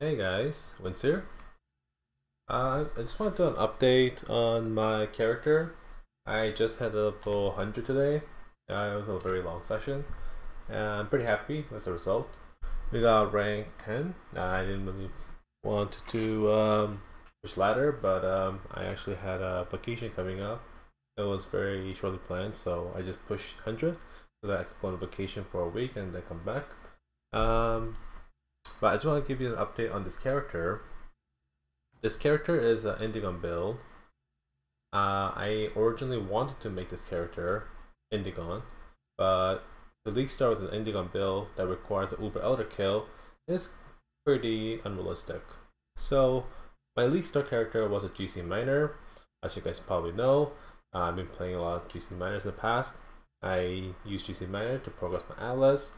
Hey guys, Wins here. I just want to do an update on my character. I just had a level 100 today. It was a very long session, and I'm pretty happy with the result. We got rank 10. I didn't really want to do push ladder, but I actually had a vacation coming up. It was very shortly planned, so I just pushed 100 so that I could go on vacation for a week and then come back. But I just want to give you an update on this character. This character is an Indigon build. I originally wanted to make this character Indigon, but the League Star was an Indigon build that requires an Uber Elder kill is pretty unrealistic. So my League Star character was a GC Miner. As you guys probably know, I've been playing a lot of GC Miners in the past. I use GC Miner to progress my Atlas.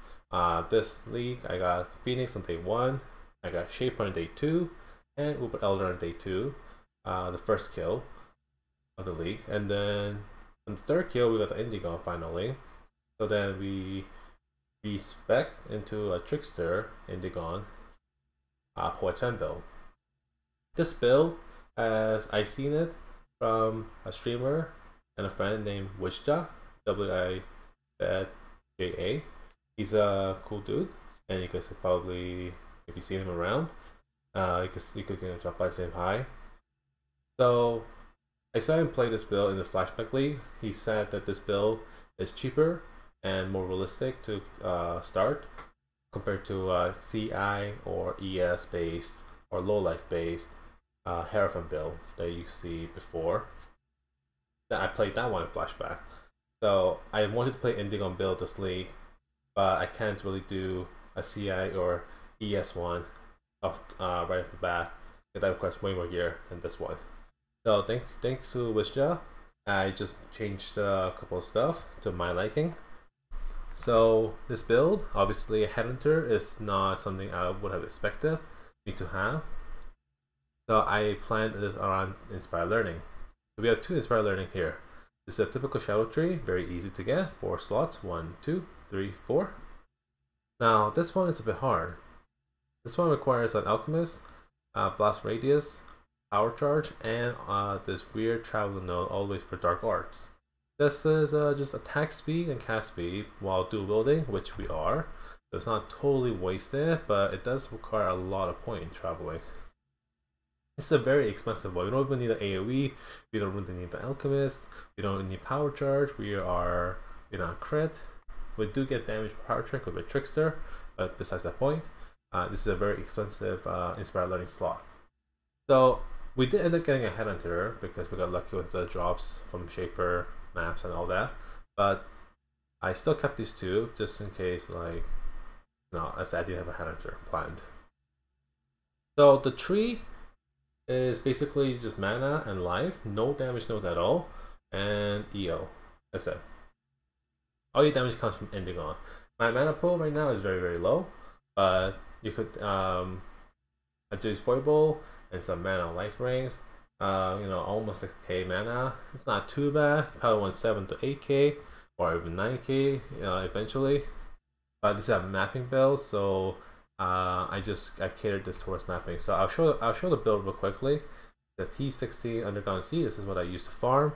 This league, I got Phoenix on day 1, I got Shaper on day 2, and Uber Elder on day 2, the first kill of the league. And then on the third kill, we got the Indigon finally. So then we spec into a Trickster Indigon Poet's Pen build. This build, as I seen it from a streamer and a friend named Wizja, W-I-Z-J-A. He's a cool dude, and you guys have probably, if you see him around, you could drop by, say him hi. So I saw him play this build in the Flashback League. He said that this build is cheaper and more realistic to start compared to CI or ES based or low life based Hierophant build that you see before. I played that one in Flashback. So I wanted to play Indigon build this league, but I can't really do a CI or ES one right off the bat, because that requires way more gear than this one. So thanks to Wizja, I just changed a couple of stuff to my liking. So this build, obviously a Headhunter is not something I would have expected me to have. So I planned this around Inspired Learning. So we have 2 Inspired Learning here. This is a typical shadow tree, very easy to get, 4 slots, 1, 2, 3, 4. Now this one is a bit hard. This one requires an Alchemist, Blast Radius, Power Charge, and this weird travel node always for Dark Arts. This is just attack speed and cast speed while dual wielding, which we are. So it's not totally wasted, but it does require a lot of point in traveling. It's a very expensive one. We don't even need an AoE, we don't really need the Alchemist, we don't need Power Charge, we're not crit. We do get damage per power trick with a Trickster, but besides that point, this is a very expensive Inspired Learning slot. So we did end up getting a Headhunter because we got lucky with the drops from Shaper, maps, and all that. But I still kept these 2 just in case, like, I didn't have a Headhunter planned. So the tree is basically just mana and life, no damage nodes at all, and EO. That's it. All your damage comes from Indigon. My mana pool right now is very, very low, but you could adjust Foible and some mana life rings. Almost 6k mana. It's not too bad. Probably want 7 to 8k or even 9k eventually. But this is a mapping build, so I catered this towards mapping. So I'll show the build real quickly. The T60 Underground Sea. This is what I use to farm.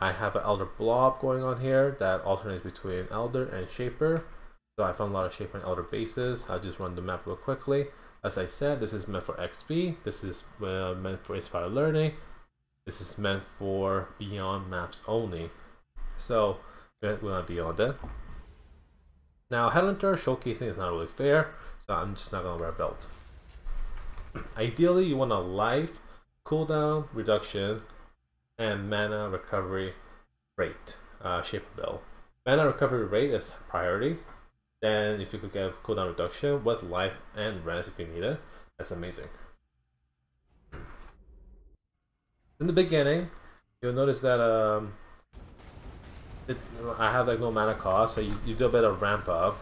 I have an Elder Blob going on here that alternates between Elder and Shaper. So I found a lot of Shaper and Elder bases. I'll just run the map real quickly. As I said, this is meant for XP. This is meant for Inspired Learning. This is meant for Beyond maps only. So we're not beyond it. Now Headhunter showcasing is not really fair, so I'm just not gonna wear a belt. Ideally, you want a life, cooldown reduction, and mana recovery rate Shaper build. Mana recovery rate is priority. Then if you could get cooldown reduction with life and res if you need it, that's amazing. In the beginning, you'll notice that I have like no mana cost, so you do a bit of ramp up,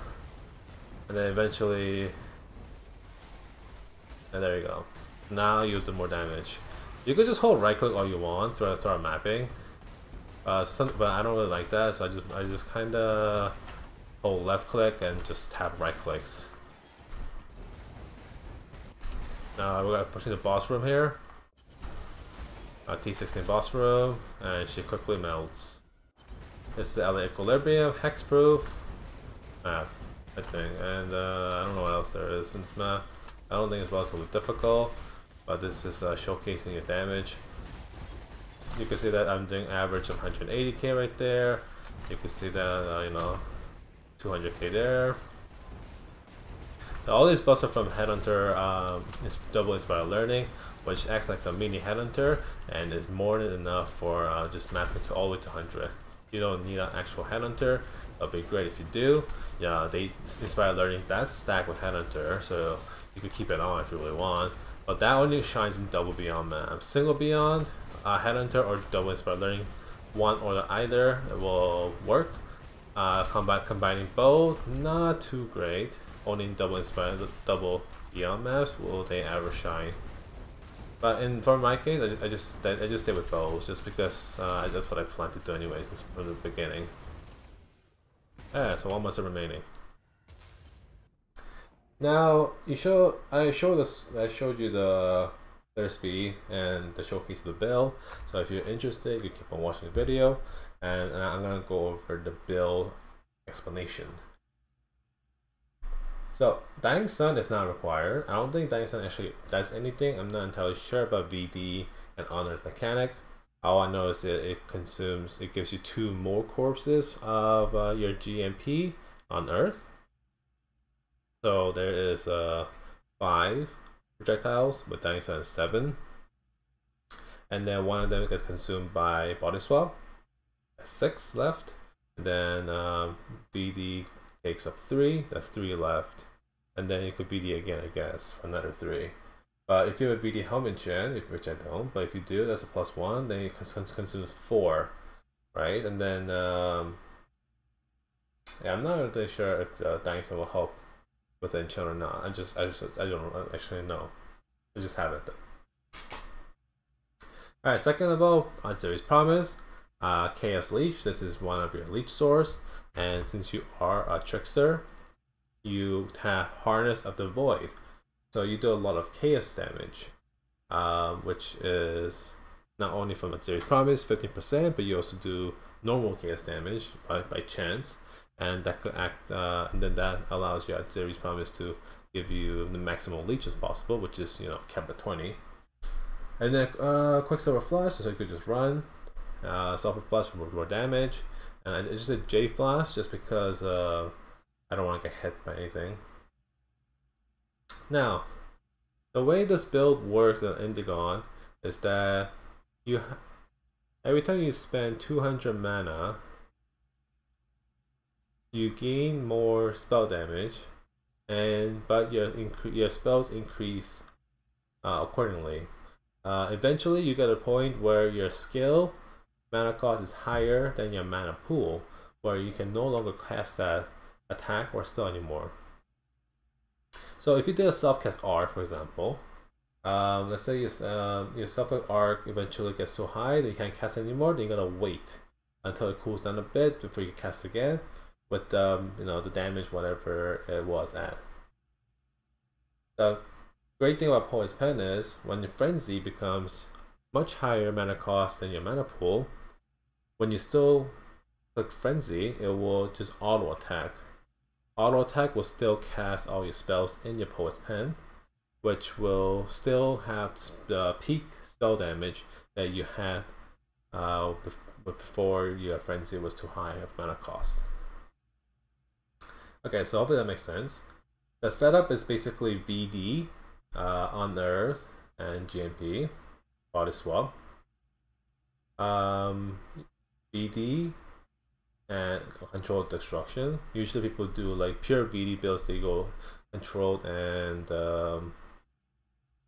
and then eventually, and there you go. Now you do more damage. You could just hold right click all you want to start mapping, but I don't really like that, so I just kind of hold left click and just tap right clicks. We're pushing the boss room here. T16 boss room, and she quickly melts. It's the LA Equilibrium, hexproof map, I think, and I don't know what else there is. Since map, I don't think it's relatively difficult, but this is showcasing your damage. You can see that I'm doing average of 180k right there. You can see that you know, 200k there. All these buffs are from Headhunter. It's double inspired learning, which acts like a mini Headhunter and is more than enough for just mapping to all the way to 100. You don't need an actual Headhunter. It'll be great if you do. Yeah, they inspired learning that's stacked with Headhunter, so you could keep it on if you really want. But that only shines in double beyond map. Single beyond, Headhunter or double inspired learning, one or the either will work. Combining both, not too great. Only double inspired, double beyond maps will they ever shine. But for my case, I just stay with both, just because that's what I plan to do anyways from the beginning. Yeah, so 1 month remaining. Now I showed you the their speed and the showcase of the build. So if you're interested, you keep on watching the video, and I'm gonna go over the build explanation. So Dying Sun is not required. I don't think Dying Sun actually does anything. I'm not entirely sure about VD and Unearth mechanic. All I know is that it gives you 2 more corpses of your GMP on Earth. So there is 5 projectiles, with Dying Sun 7. And then 1 of them gets consumed by Body Swap. 6 left. And then VD takes up 3, that's 3 left. And then you could BD again, I guess, for another 3. But if you have a BD Helmet Gen, which I don't, but if you do, that's a +1, then you consume 4, right? And then, yeah, I'm not really sure if Dying Sun will help with the enchant or not. I don't actually know. I just have it though. Alright, second of all, on Series Promise, Chaos Leech. This is one of your leech source, and since you are a Trickster, you have Harness of the Void, so you do a lot of chaos damage, which is not only from a Series Promise 15%, but you also do normal chaos damage by chance, and that could act and then that allows your Series Promise to give you the maximum leech as possible, which is, you know, kept at 20. And then Quicksilver Flash, so you could just run. Sulfur Flash for more damage, and I just did J Flash just because I don't want to get hit by anything. Now, the way this build works in Indigon is that every time you spend 200 mana, you gain more spell damage, but your spells increase accordingly. Eventually, you get a point where your skill mana cost is higher than your mana pool, where you can no longer cast that attack or spell anymore. So if you did a self-cast arc, for example, let's say your self-cast arc eventually gets so high that you can't cast anymore, then you gotta wait until it cools down a bit before you cast again with you know, the damage whatever it was at. The great thing about Poet's Pen is when your Frenzy becomes much higher mana cost than your mana pool, when you still click Frenzy, it will just auto attack. Auto attack will still cast all your spells in your Poet's Pen, which will still have the peak spell damage that you had before your Frenzy was too high of mana cost. Okay, so hopefully that makes sense. The setup is basically VD on Earth and GMP, Body Swap. VD and Controlled Destruction. Usually people do like pure VD builds, they go Controlled and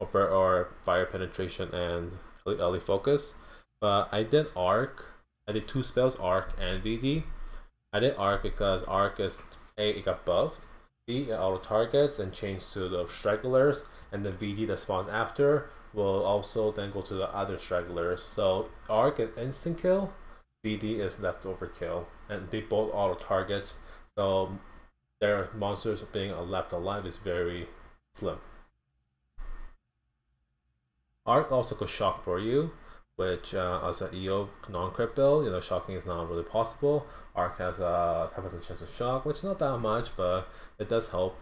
or Fire Penetration and early Focus. But I did Arc. I did 2 spells, Arc and VD. I did Arc because Arc is it got buffed. B, it auto targets and change to the stragglers, and then VD that spawns after will also then go to the other stragglers. So Arc is instant kill, VD is leftover kill, and they both auto targets, so their monsters being left alive is very slim. Arc also could shock for you, which as an EO non-crit build, you know, shocking is not really possible. Arc has a 10% chance of shock, which is not that much, but it does help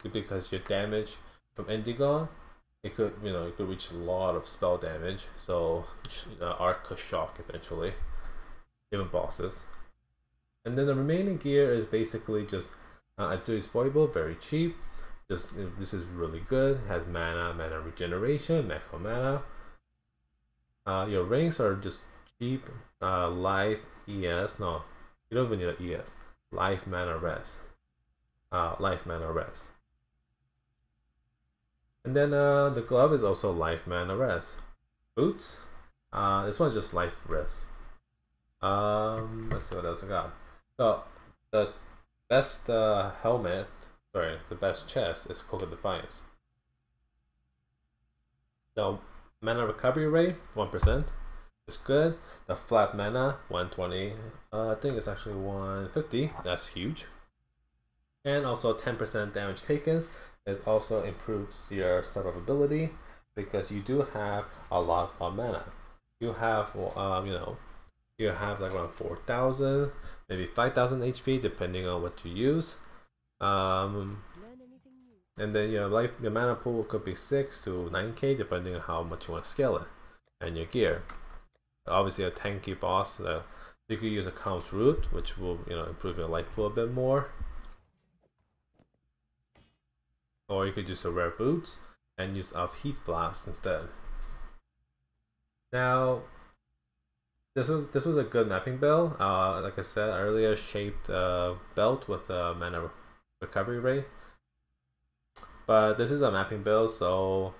because your damage from Indigon, it could, you know, it could reach a lot of spell damage. So Arc could shock eventually, even bosses. And then the remaining gear is basically just Azuri's Foible, very cheap. Just this is really good. It has mana regeneration, maximum mana. Your rings are just cheap. Life ES. No, you don't even need an ES. Life mana res. Life mana res. And then the glove is also life mana res. Boots. This one's just life res. Let's see what else I got. So the best helmet. Sorry, the best chest is Poker Defiance. The mana recovery rate, 1%. It's good. The flat mana, 120. I think it's actually 150. That's huge. And also 10% damage taken. It also improves your survivability because you do have a lot of mana. You have, you have like around 4,000, maybe 5,000 HP depending on what you use. And then your mana pool could be 6 to 9k depending on how much you want to scale it, and your gear. Obviously, a tanky boss, you could use a Count's Root, which will improve your life pool a bit more. Or you could use the rare boots and use Heat Blast instead. Now, this was a good mapping build. Like I said earlier, shaped belt with a mana recovery rate. But this is a mapping build, so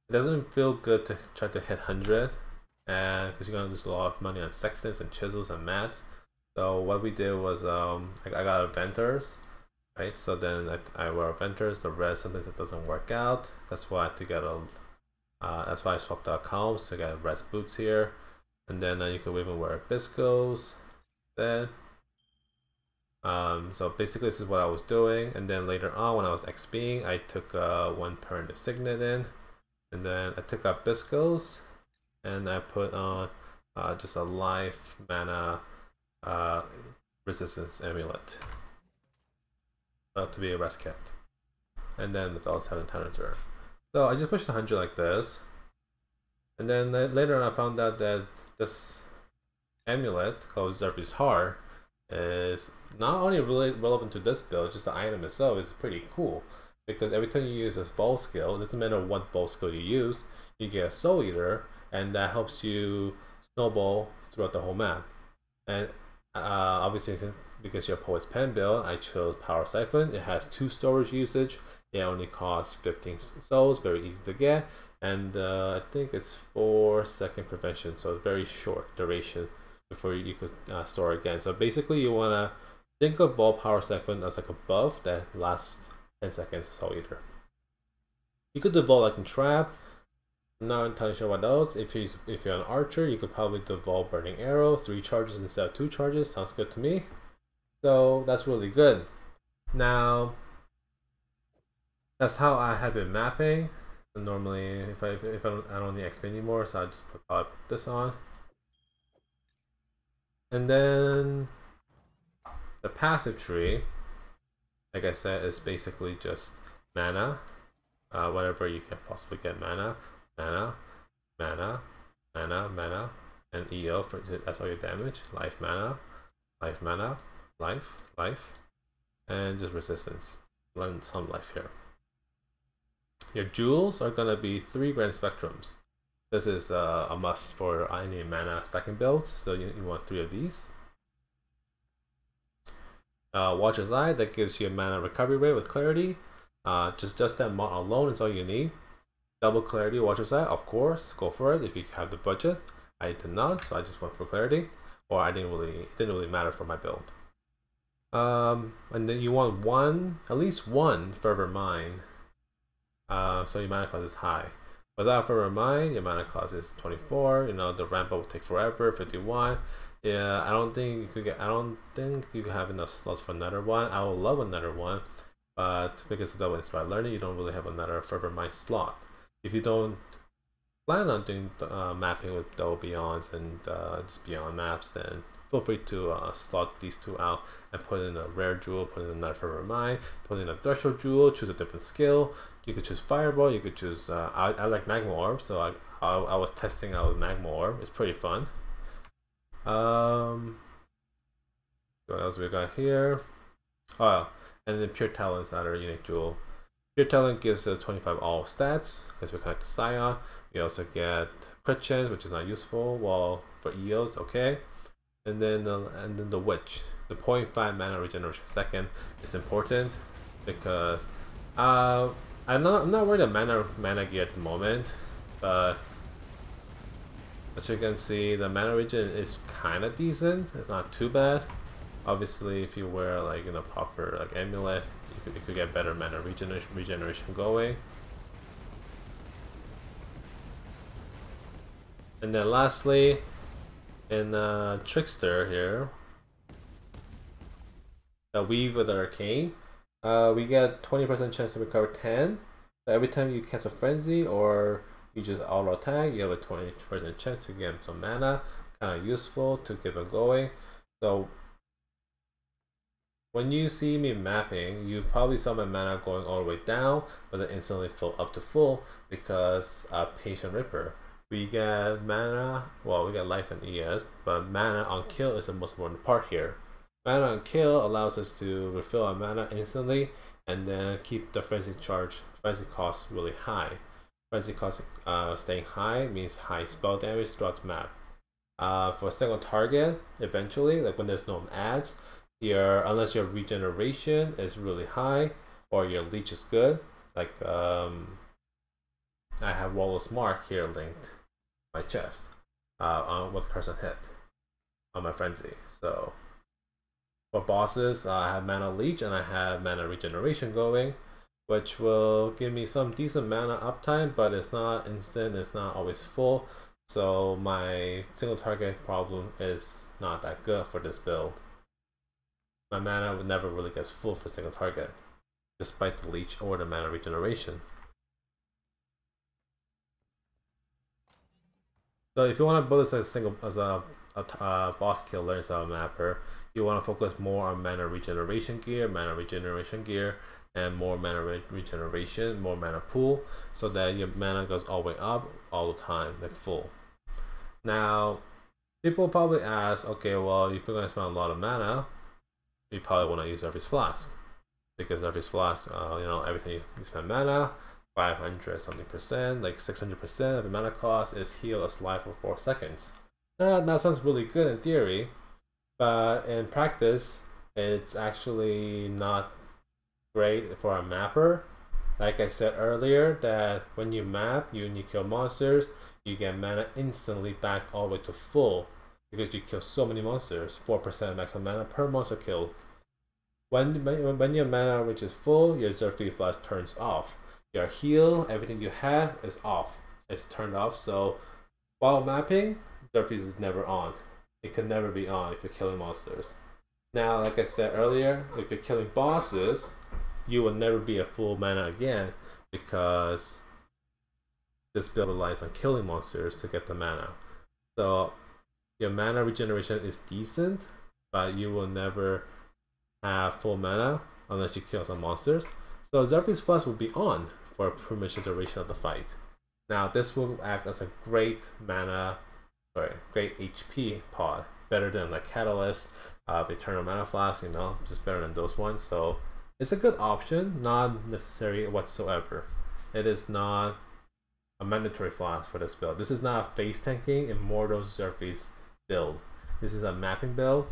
it doesn't feel good to try to hit 100, and because you're gonna lose a lot of money on sextants and chisels and mats. So what we did was I got Aventers, right? So then I wear Aventers. The rest sometimes it doesn't work out. That's why I had to get that's why I swapped out Calms to get rest boots here, and then you can even wear Biscos then. So basically this is what I was doing, and then later on when I was XPing, I took one Permanent Signet in, and then I took out Biscos, and I put on just a life mana resistance amulet to be a rest kept, and then the belts have a turn. So I just pushed 100 like this, and then later on I found out that this amulet called Zerpi's Heart is not only really relevant to this build, just the item itself is pretty cool, because every time you use this bow skill, it doesn't matter what bow skill you use, you get a Soul Eater, and that helps you snowball throughout the whole map. And obviously because your Poet's Pen build, I chose Power Siphon. It has 2 storage usage. It only costs 15 souls, very easy to get, and I think it's 4-second prevention, so it's very short duration before you could store again. So basically you want to think of Ball Power Siphon as like a buff that lasts 10 seconds, Soul Eater. You could devolve like in Trap. I'm not entirely sure what else. If you're an archer, you could probably devolve Burning Arrow, 3 charges instead of 2 charges. Sounds good to me. So that's really good. Now, that's how I have been mapping. And normally, if I don't need XP anymore, so I just put this on. And then the passive tree, like I said, is basically just mana, whatever you can possibly get, mana, and EO that's all your damage, life mana, life, and just resistance. Learn some life here. Your jewels are gonna be 3 Grand Spectrums. This is a must for any mana stacking builds, so you want 3 of these. Watcher's Eye, that gives you a mana recovery rate with clarity. Just that mod alone is all you need. Double clarity, Watcher's Eye, of course, go for it if you have the budget. I did not, so I just went for clarity, or it didn't really matter for my build. And then you want at least one Fervor Mine, so your mana cost is high. Without Fervor Mine, your mana cost is 24. The ramp will take forever, 51. Yeah, I don't think you could have enough slots for another one. I would love another one, but because of that Inspired Learning, you don't really have another Fervor Mine slot. if you don't plan on doing mapping with double beyonds and just beyond maps, then feel free to slot these two out and put in a rare jewel, put in a knife for mine, put in a threshold jewel, choose a different skill. You could choose fireball, you could choose I like magma orb, so I was testing out magma orb. It's pretty fun. What else we got here? Oh, and then pure talents that are unique jewel. Pure talent gives us 25 all stats because we connect to Scion. We also get crit chance, which is not useful. Well, for EOs, okay. And then the witch, the 0.5 mana regeneration second is important because I'm not worried about mana gear at the moment, but as you can see, the mana regen is kind of decent. It's not too bad. Obviously, if you wear like proper like amulet, you could get better mana regeneration going. And then lastly, in Trickster here, the Weave with Arcane, we get 20% chance to recover 10. So every time you cast a Frenzy or you just auto attack, you have a 20% chance to get some mana. Kind of useful to keep it going. So when you see me mapping, you probably saw my mana going all the way down, but then instantly fill up to full because Patient Ripper. We get mana, well, we get life and ES, but mana on kill is the most important part here. Mana on kill allows us to refill our mana instantly and then keep the frenzy cost really high. Frenzy cost staying high means high spell damage throughout the map. For a single target, eventually, like when there's no ads, unless your regeneration is really high or your leech is good, like I have Wallow's Mark here linked my chest with Curse Hit on my frenzy. So for bosses, I have mana leech and I have mana regeneration going, which will give me some decent mana uptime, but it's not instant, it's not always full. So my single target problem is not that good for this build. My mana would never really get full for single target, despite the leech or the mana regeneration. So if you want to build this as a boss killer instead of a mapper, you want to focus more on mana regeneration gear, and more mana regeneration, more mana pool, so that your mana goes all the way up all the time, like full. Now, people probably ask, okay, well, if you're going to spend a lot of mana, you probably want to use Zerfie's Flask, because Zerfie's Flask, everything you spend mana, 500 something percent, like 600% of the mana cost is heal us life for 4 seconds. That sounds really good in theory, but in practice, it's actually not great for a mapper. Like I said earlier, that when you map, when you kill monsters, you get mana instantly back all the way to full because you kill so many monsters, 4% maximum mana per monster killed. When your mana reaches full, your Zerfie's Flask turns off. Your heal, everything you have is off. It's turned off, so while mapping, Zerfie's is never on. It can never be on if you're killing monsters. Now, like I said earlier, if you're killing bosses, you will never be at full mana again because this build relies on killing monsters to get the mana. So your mana regeneration is decent, but you will never have full mana unless you kill some monsters. So Zerfie's Flask will be on for pretty much the duration of the fight. Now this will act as a great HP pod, better than like Catalyst, Eternal Mana Flask, just better than those ones. So it's a good option, not necessary whatsoever. It is not a mandatory flask for this build. This is not a face tanking Immortal Zerfie's build. This is a mapping build,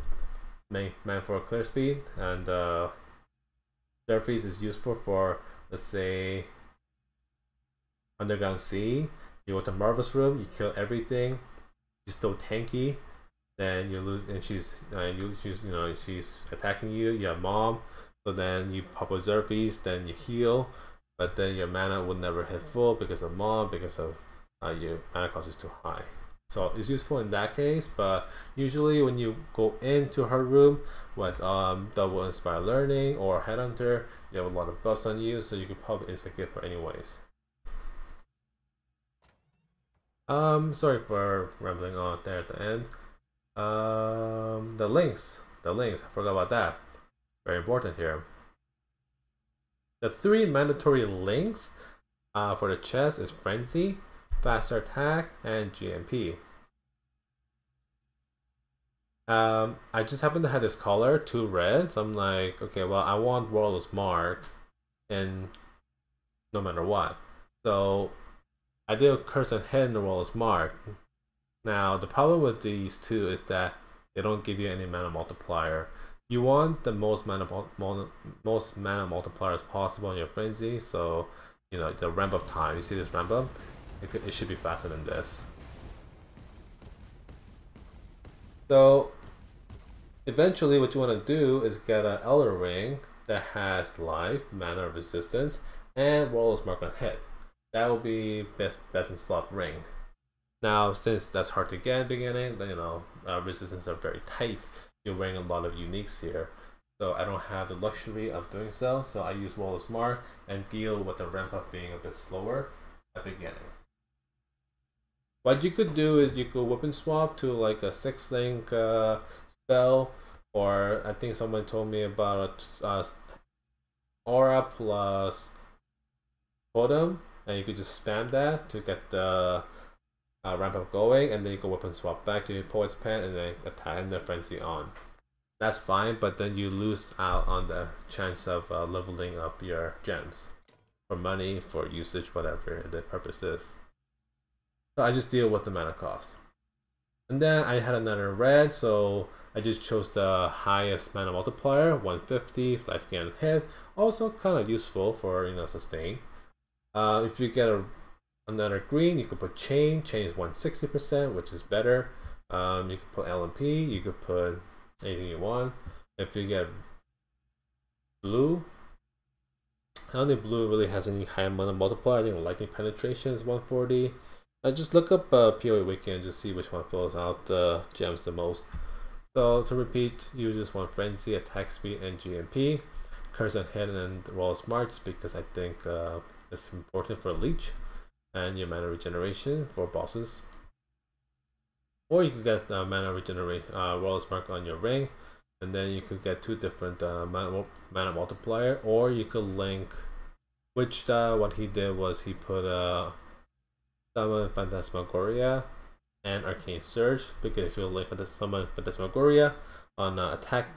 meant for a clear speed, and Zerfie's is useful for, let's say, Underground Sea. You go to Marvel's room, you kill everything. She's still tanky, then you lose, and she's attacking you. You have Mom, so then you pop with Zerfie's, then you heal, but then your mana will never hit full because of Mom, because of your mana cost is too high. So it's useful in that case, but usually when you go into her room with Double Inspire Learning or Headhunter, you have a lot of buffs on you, so you could probably insta-give her anyways. Sorry for rambling on there at the end. The links. I forgot about that. Very important here. The 3 mandatory links for the chest is Frenzy, Faster Attack, and GMP. I just happen to have this color, 2 red, so I'm like, okay, well, I want Warlord's Mark, and no matter what. So I did a curse and hit in the Warlord's Mark. Now, the problem with these two is that they don't give you any mana multiplier. You want the most mana multipliers possible in your Frenzy, so you know the ramp up time. You see this ramp up? It should be faster than this. So eventually, what you want to do is get an Elder Ring that has life, mana resistance, and Warlord's Mark on hit. That will be best in slot ring. Now, since that's hard to get in the beginning, you know, resistance are very tight. You're wearing a lot of uniques here, so I don't have the luxury of doing so. So I use Warlord's Mark and deal with the ramp up being a bit slower at the beginning. What you could do is you could weapon swap to like a 6-link spell, or I think someone told me about aura plus totem, and you could just spam that to get the ramp up going, and then you can weapon swap back to your Poet's Pen and then attack and the Frenzy on. That's fine, but then you lose out on the chance of leveling up your gems for money, for usage, whatever the purpose is. So I just deal with the mana cost. And then I had another red, so I just chose the highest mana multiplier, 150, life gain hit. Also kind of useful for, you know, sustain. If you get another green, you could put chain. Chain is 160%, which is better. You could put LMP, you could put anything you want. If you get blue, I don't think blue really has any high mana multiplier. I think lightning penetration is 140. Just look up PoE Wiki and just see which one fills out the gems the most. So to repeat, you just want Frenzy, Attack Speed, and GMP. Curse and Hit and Warlord's Mark, because I think it's important for Leech and your mana regeneration for bosses. Or you could get mana regeneration, Warlord's Mark on your ring, and then you could get 2 different mana multiplier. Or you could link, which what he did was he put Summon Phantasmagoria and Arcane Surge, because if you link Summon Phantasmagoria on attack,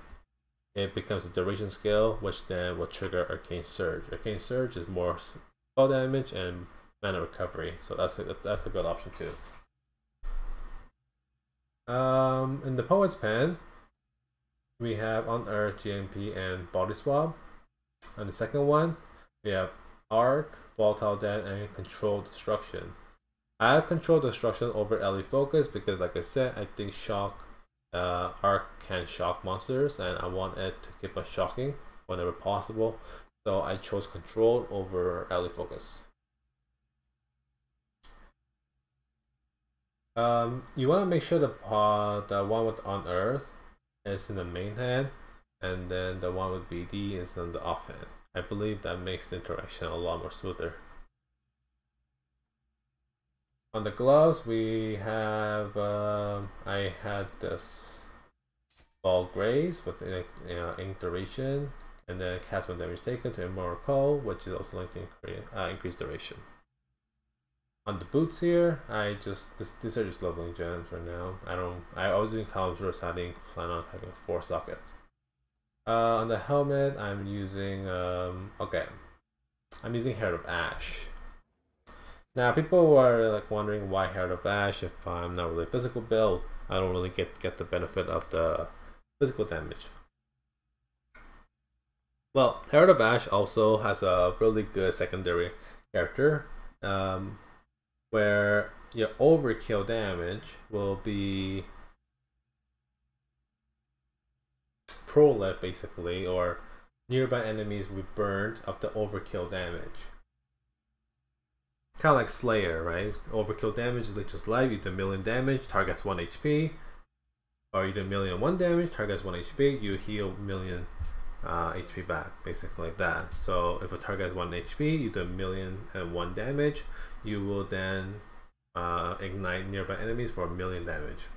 it becomes a duration scale, which then will trigger Arcane Surge. Arcane Surge is more spell damage and mana recovery, so that's a good option too. In the Poet's Pen, we have Unearth, GMP, and Body Swap. On the second one, we have Arc, Volatile Death, and Controlled Destruction. I have Controlled Destruction over LE Focus because, like I said, I think Arc can shock monsters, and I want it to keep on shocking whenever possible. So I chose Control over LE Focus. You want to make sure the one with Unearth is in the main hand, and then the one with BD is in the offhand. I believe that makes the interaction a lot more smoother. On the gloves, we have I had this Ball Grace with ink duration, and then cast when damage taken to Immortal Call, which is also linked to increase duration. On the boots here, these are just leveling gems right now. I was doing columns where I didn't plan on having a 4 socket. On the helmet, I'm using I'm using Herald of Ash. Now, people are like wondering why Herald of Ash if I'm not really a physical build. I don't really get the benefit of the physical damage. Well, Herald of Ash also has a really good secondary character, where your overkill damage will be pro-left basically, or nearby enemies will be burned of the overkill damage. Kind of like Slayer, right? Overkill damage is like just life. You do 1,000,000 damage, targets 1 HP, or you do 1,000,001 damage, targets 1 HP. You heal 1,000,000 HP back, basically like that. So if a target has 1 HP, you do 1,000,001 damage. You will then ignite nearby enemies for 1,000,000 damage.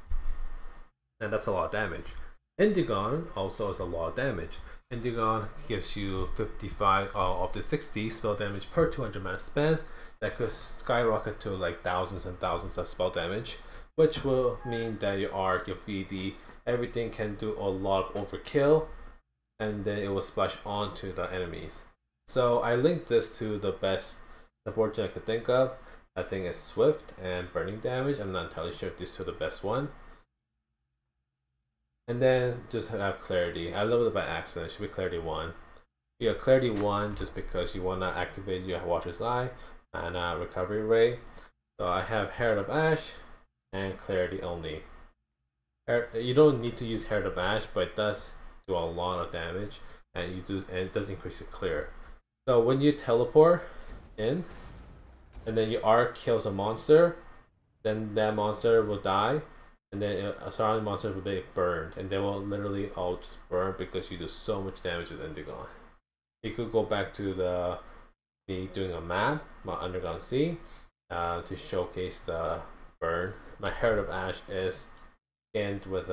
And that's a lot of damage. Indigon also is a lot of damage. Indigon gives you 55 up to 60 spell damage per 200 mana spent. That could skyrocket to like thousands and thousands of spell damage, which will mean that your arc, your VD, everything can do a lot of overkill, and then it will splash onto the enemies. So I linked this to the best support I could think of. I think it's Swift and Burning Damage. I'm not entirely sure if these two are the best one. And then just have Clarity. I leveled it by accident. It should be Clarity 1. You have Clarity 1 just because you want to activate your Water's Eye and Recovery Ray. So I have Herald of Ash and Clarity only. You don't need to use Herald of Ash, but it does do a lot of damage, and it does increase your clear. So when you teleport in, and then your arc kills a monster, then that monster will die, and then surrounding monsters will be burned, and they will literally all just burn because you do so much damage with Indigon. You could go back to me doing a map, my Underground Sea, to showcase the burn. My Herald of Ash is skinned with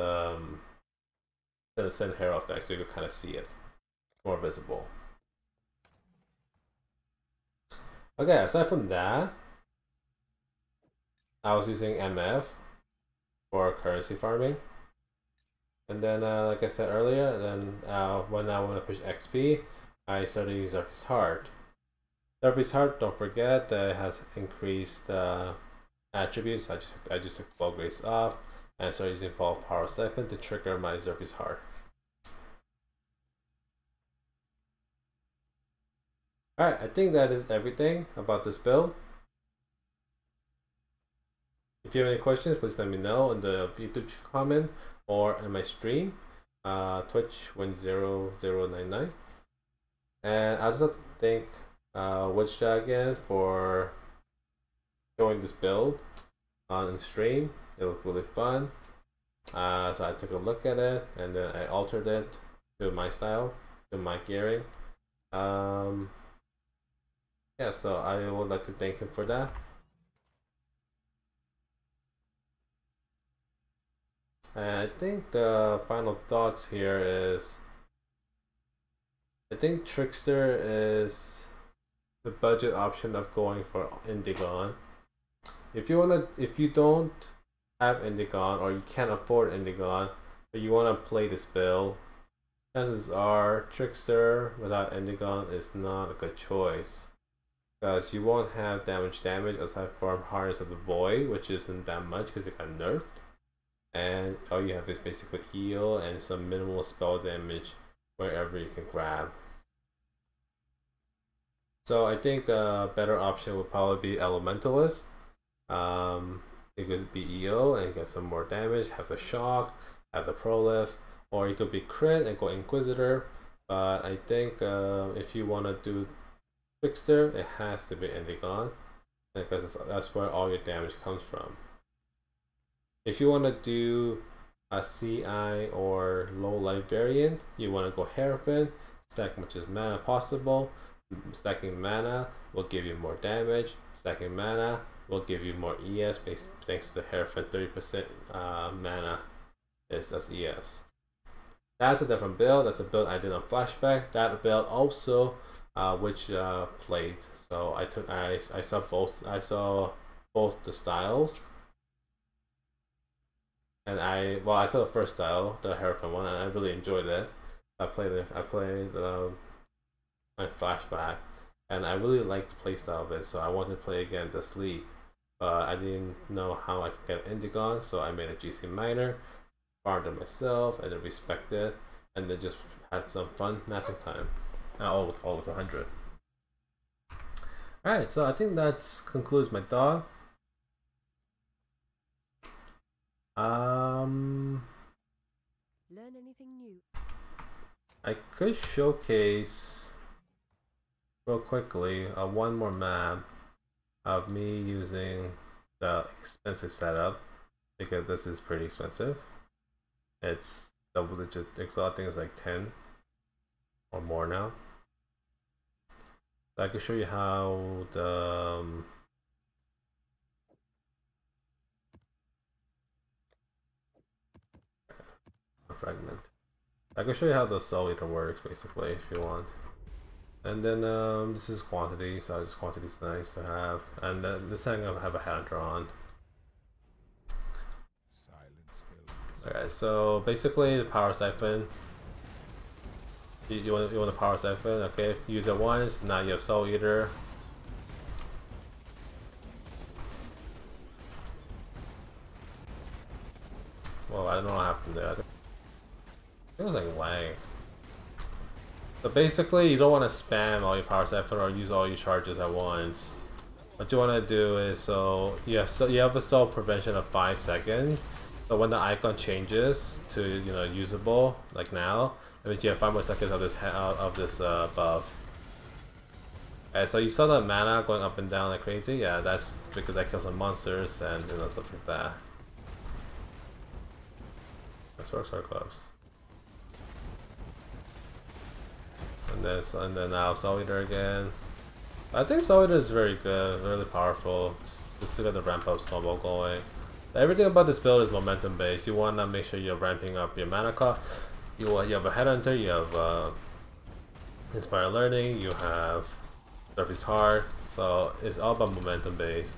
Citizen Herald effect, so you can kind of see it more visible. Okay, aside from that, I was using MF for currency farming, and then like I said earlier, then when I want to push XP, I started using Surface Heart. Surface Heart, don't forget that it has increased attributes. I just took Blow Grace off and started using Ball of Power Siphon to trigger my Surface Heart. Alright, I think that is everything about this build. If you have any questions, please let me know in the YouTube comment or in my stream, Twitch 10099. And I just like to thank Wizja again for showing this build on stream. It looked really fun. So I took a look at it and then I altered it to my style, to my gearing. Yeah, so I would like to thank him for that. And I think the final thoughts here is, I think Trickster is the budget option of going for Indigon. If you don't have Indigon or you can't afford Indigon, but you want to play this build, chances are Trickster without Indigon is not a good choice, because you won't have damage aside from Harness of the Void, which isn't that much because it got nerfed, and all you have is basically heal and some minimal spell damage wherever you can grab. So I think a better option would probably be Elementalist. It could be EO and get some more damage, have the shock, have the prolif, or you could be crit and go Inquisitor. But I think if you want to do Trickster, it has to be Indigon, because that's where all your damage comes from. If you want to do a CI or low life variant, you want to go Hierophant, stack much as mana possible. Stacking mana will give you more damage. Stacking mana will give you more ES thanks to the Hierophant 30% mana is as ES. That's a different build. That's a build I did on Flashback. That build also which played. So I saw both the styles, and I saw the first style, the Hierophant one, and I really enjoyed it. I played my Flashback, and I really liked the playstyle of it, so I wanted to play again this league, but I didn't know how I could get Indigon, so I made a GC minor, farmed it myself, and then respected it, and then just had some fun napping time. All with 100. Alright, so I think that concludes my dog. Learn anything new? I could showcase real quickly one more map of me using the expensive setup, because this is pretty expensive. It's double digit exalt, I think it's like 10 or more now. So I can show you how the fragment. I can show you how the Soul Eater works basically if you want. And then this is quantity, so this quantity is nice to have. And then this thing I have a Hunter on. Alright, so basically the power siphon. You want the power siphon, okay? Use it once, now you have Soul Eater. Well, I don't know what happened there. It was like lag. So basically, you don't want to spam all your power siphon or use all your charges at once. What you want to do is you have a soul prevention of 5 seconds. So when the icon changes to usable, like now, that means you have 5 more seconds of this buff. Alright, so you saw the mana going up and down like crazy. Yeah, that's because I killed some monsters and stuff like that. That's our gloves. And then now Soul Eater again. I think Soul Eater is very good, really powerful. Just to get the ramp up snowball going. Everything about this build is momentum based. You want to make sure you're ramping up your mana cost. You have a Headhunter, you have Inspire Learning, you have Surface Heart. So it's all about momentum based.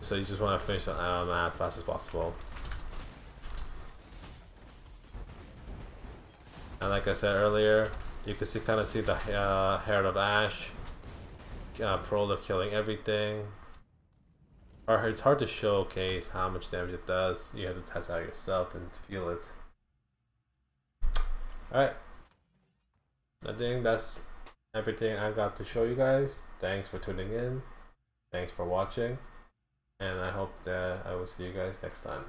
So you just want to finish the mana as fast as possible. And like I said earlier, you can kind of see the Herald of Ash, Prole of killing everything. Or it's hard to showcase how much damage it does. You have to test out yourself and feel it. Alright. I think that's everything I got to show you guys. Thanks for tuning in. Thanks for watching. And I hope that I will see you guys next time.